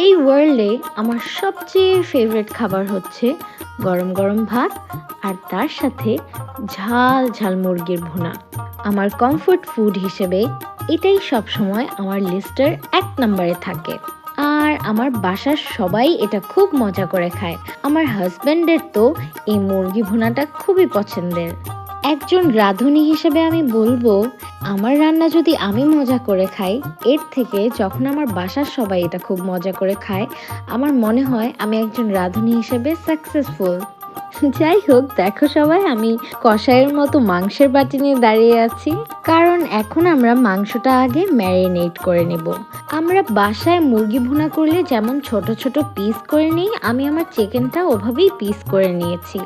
এই ওয়ার্ল্ডে আমার সবচেয়ে ফেভারিট খাবার হচ্ছে গরম গরম ভাত আর তার সাথে ঝাল ঝাল মুরগির ভুনা। আমার কমফোর্ট ফুড হিসেবে এটাই সবসময় আমার লিস্টের 1 নম্বরে থাকে। আর আমার বাসার সবাই এটা খুব মজা করে খায়। আমার হাজব্যান্ডের তো এই মুরগি ভুনাটা খুবই পছন্দের। একজন রাঁধুনি হিসেবে আমি বলবো, আমার রান্না যদি আমি মজা করে খাই, এর থেকে যখন আমার বাসার সবাই এটা খুব মজা করে খায়, আমার মনে হয় আমি একজন রাঁধুনি হিসেবে সাকসেসফুল। যাই হোক, দেখো সবাই, আমি কষাইয়ের মতো মাংসের বাটি নিয়ে দাঁড়িয়ে আছি, কারণ এখন আমরা মাংসটা আগে ম্যারিনেট করে নেব। আমরা বাসায় মুরগি ভুনা করলে যেমন ছোট ছোট পিস করে নিই, আমি আমার চিকেনটা ওভাবেই পিস করে নিয়েছি।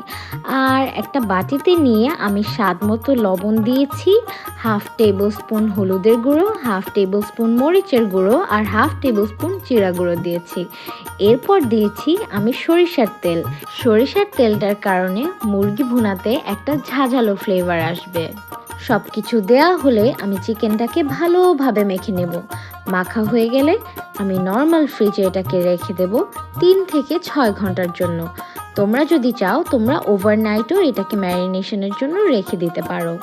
আর একটা বাটিতে নিয়ে আমি স্বাদ মতো লবণ দিয়েছি, 1/2 টেবিল স্পুন হলুদের গুঁড়ো, 1/2 টেবিল স্পুন মরিচের গুঁড়ো আর 1/2 টেবিল স্পুন জিরা গুঁড়ো দিয়েছি। এরপর দিয়েছি আমি সরিষার তেল। সরিষার তেলটার কারণে মুরগি ভুনাতে একটা ঝাঁঝালো ফ্লেভার আসবে। সব কিছু দেওয়া হলে আমি চিকেনটাকে ভালোভাবে মেখে নেব। মাখা হয়ে গেলে আমি নর্মাল ফ্রিজে এটাকে রেখে দেব 3 থেকে 6 ঘন্টার জন্য। তোমরা যদি চাও তোমরা ওভারনাইটও এটাকে ম্যারিনেশনের জন্য রেখে দিতে পারো।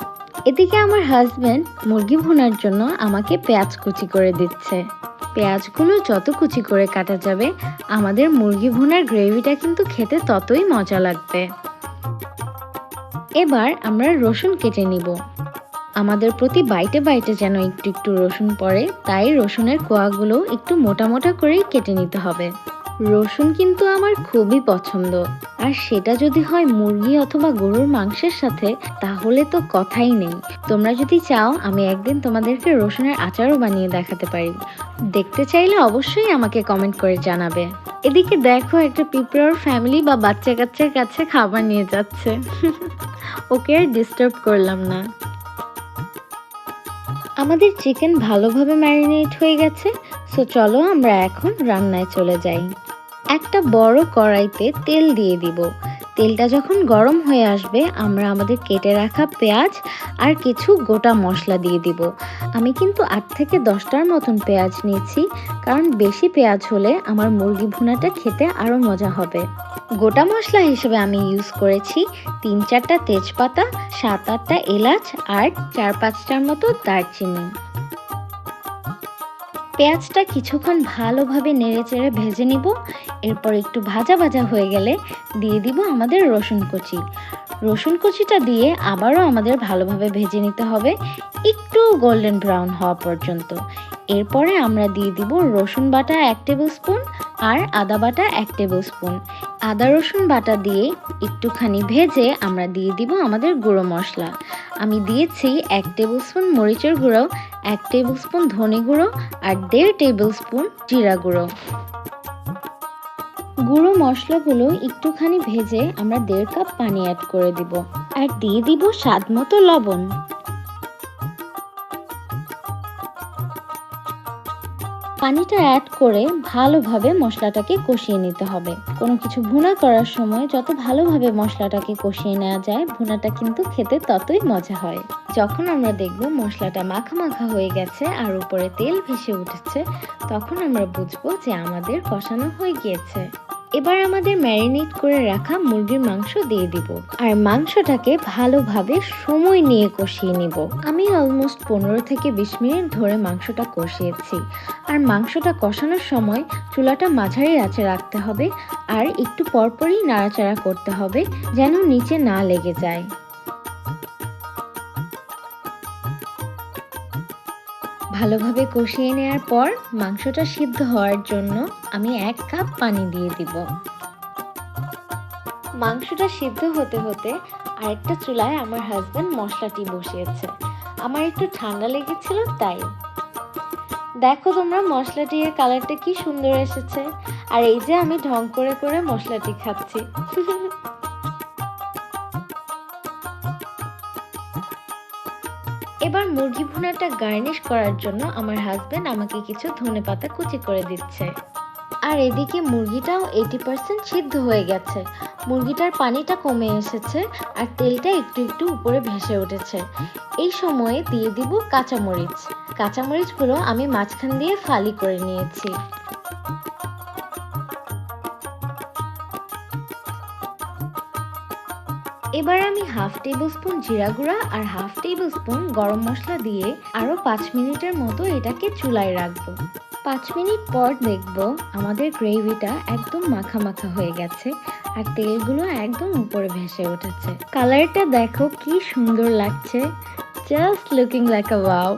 এদিকে আমার হাজব্যান্ড মুরগি ভুনার জন্য আমাকে পেঁয়াজ কুচি করে দিচ্ছে। পেঁয়াজগুলো যত কুচি করে কাটা যাবে, আমাদের মুরগি ভুনার গ্রেভিটা কিন্তু খেতে ততই মজা লাগবে। এবার আমরা রসুন কেটে নিব। আমাদের প্রতি বাইটে বাইটে যেন একটু একটু রসুন পড়ে, তাই রসুনের কোয়াগুলো একটু মোটা মোটা করেই কেটে নিতে হবে। রসুন কিন্তু আমার খুবই পছন্দ, আর সেটা যদি হয় মুরগি অথবা গরুর মাংসের সাথে, তাহলে তো কথাই নেই। তোমরা যদি চাও আমি একদিন তোমাদেরকে রসুনের আচারও বানিয়ে দেখাতে পারি। দেখতে চাইলে অবশ্যই আমাকে কমেন্ট করে জানাবে। এদিকে দেখো, একটা পিঁপড়ার ফ্যামিলি বা বাচ্চা কাচ্চার কাছে খাবার নিয়ে যাচ্ছে। ওকে আর ডিস্টার্ব করলাম না। আমাদের চিকেন ভালোভাবে ম্যারিনেট হয়ে গেছে, সো চলো আমরা এখন রান্নায় চলে যাই। একটা বড় কড়াইতে তেল দিয়ে দিব। তেলটা যখন গরম হয়ে আসবে, আমরা আমাদের কেটে রাখা পেঁয়াজ আর কিছু গোটা মশলা দিয়ে দিব। আমি কিন্তু 8 থেকে 10টার মতন পেঁয়াজ নিয়েছি, কারণ বেশি পেঁয়াজ হলে আমার মুরগি ভুনাটা খেতে আরও মজা হবে। গোটা মশলা হিসেবে আমি ইউজ করেছি 3-4টা তেজপাতা, 7-8টা এলাচ আর 4-5টার মতো দারচিনি। পেঁয়াজটা কিছুক্ষণ ভালোভাবে নেড়েচেড়ে ভেজে নিব। এরপর একটু ভাজা ভাজা হয়ে গেলে দিয়ে দিব আমাদের রসুন কুচি। রসুন কুচিটা দিয়ে আবারও আমাদের ভালোভাবে ভেজে নিতে হবে, একটু গোল্ডেন ব্রাউন হওয়া পর্যন্ত। এরপরে আমরা দিয়ে দিব রসুন বাটা 1 টেবিল স্পুন আর আদা বাটা 1 টেবিল স্পুন। আদা রসুন বাটা দিয়ে একটুখানি ভেজে আমরা দিয়ে দিব আমাদের গুঁড়ো মশলা। আমি দিয়েছি 1 টেবিল স্পুন মরিচের গুঁড়ো, 1 টেবিল স্পুন ধনে গুঁড়ো আর 1.5 টেবিল স্পুন জিরা গুঁড়ো। গুঁড়ো মশলাগুলো একটুখানি ভেজে আমরা 1.5 কাপ পানি অ্যাড করে দিব আর দিয়ে দিব স্বাদ মতো লবণ। পানিটা অ্যাড করে ভালোভাবে মশলাটাকে কষিয়ে নিতে হবে। কোনো কিছু ভুনা করার সময় যত ভালোভাবে মশলাটাকে কষিয়ে নেওয়া যায়, ভুনাটা কিন্তু খেতে ততই মজা হয়। যখন আমরা দেখব মশলাটা মাখা মাখা হয়ে গেছে আর উপরে তেল ভেসে উঠেছে, তখন আমরা বুঝবো যে আমাদের কষানো হয়ে গিয়েছে। এবার আমাদের ম্যারিনেট করে রাখা মুরগির মাংস দিয়ে দিব আর মাংসটাকে ভালোভাবে সময় নিয়ে কষিয়ে নিব। আমি অলমোস্ট 15 থেকে 20 মিনিট ধরে মাংসটা কষিয়েছি। আর মাংসটা কষানোর সময় চুলাটা মাঝারি আঁচে রাখতে হবে আর একটু পরপরই নাড়াচাড়া করতে হবে যেন নিচে না লেগে যায়। ভালোভাবে কষিয়ে নেওয়ার পর মাংসটা সিদ্ধ হওয়ার জন্য আমি 1 কাপ পানি দিয়ে দিব। মাংসটা সিদ্ধ হতে হতে আরেকটা চুলায় আমার হাজব্যান্ড মশলাটি বসিয়েছে। আমার একটু ঠান্ডা লেগেছিল তাই। দেখো তোমরা, মশলাটির কালারটা কি সুন্দর এসেছে। আর এই যে আমি ঢং করে করে মশলাটি খাচ্ছি। এবার মুরগি ভুনাটা গার্নিশ করার জন্য আমার হাজব্যান্ড আমাকে কিছু ধনেপাতা কুচি করে দিচ্ছে। আর এদিকে মুরগিটাও 80% সিদ্ধ হয়ে গেছে। মুরগিটার পানিটা কমে এসেছে আর তেলটা একটু একটু উপরে ভেসে উঠেছে। এই সময়ে দিয়ে দিব কাঁচামরিচ। কাঁচামরিচগুলো আমি মাঝখান দিয়ে ফালি করে নিয়েছি। এবার আমি হাফ টেবিল স্পুন জিরা গুঁড়া আর হাফ টেবিল স্পুন গরম মশলা দিয়ে আরও 5 মিনিটের মতো এটাকে চুলায় রাখবো। 5 মিনিট পর দেখব আমাদের গ্রেভিটা একদম মাখা মাখা হয়ে গেছে আর তেলগুলো একদম উপরে ভেসে উঠেছে। কালারটা দেখো কি সুন্দর লাগছে, just looking like a wow.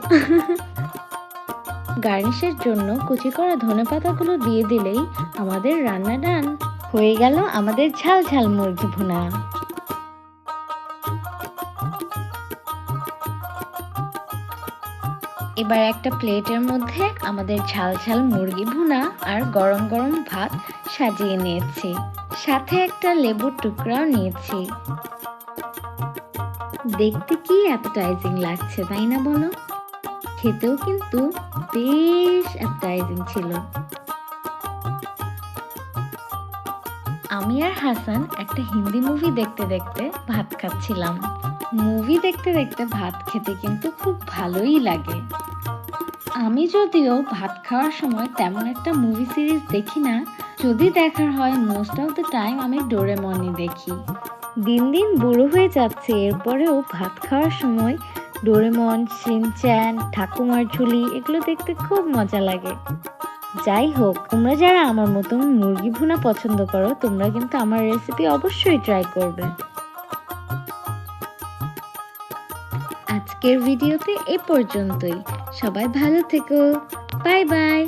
গার্নিশের জন্য কুচি করা ধনেপাতাগুলো দিয়ে দিলেই আমাদের রান্না ডান। হয়ে গেল আমাদের ঝাল ঝাল মুরগি ভুনা। এবার একটা প্লেটের মধ্যে আমাদের ঝাল ঝাল মুরগি ভুনা আর গরম গরম ভাত সাজিয়ে নিয়েছি, সাথে একটা লেবুর টুকরাও নিয়েছি। দেখতে কি অ্যাপেটাইজিং লাগছে তাই না বলো? খেতেও কিন্তু বেশ অ্যাপেটাইজিং ছিল। আমি আর হাসান একটা হিন্দি মুভি দেখতে দেখতে ভাত খাচ্ছিলাম। মুভি দেখতে দেখতে ভাত খেতে কিন্তু খুব ভালোই লাগে। আমি যদিও ভাত খাওয়ার সময় তেমন একটা মুভি সিরিজ দেখি না, যদি দেখার হয় মোস্ট অফ দ্য টাইম আমি ডোরেমনই দেখি। দিন দিন বুড়ো হয়ে যাচ্ছে, এরপরেও ভাত খাওয়ার সময় ডোরেমন, শিনচ্যান, ঠাকুমার ঝুলি এগুলো দেখতে খুব মজা লাগে। যাই হোক, তোমরা যারা আমার মতন মুরগি ভুনা পছন্দ করো তোমরা কিন্তু আমার রেসিপি অবশ্যই ট্রাই করবে। আজকের ভিডিওতে এ পর্যন্তই। সবাই ভালো থেকো, বাই বাই।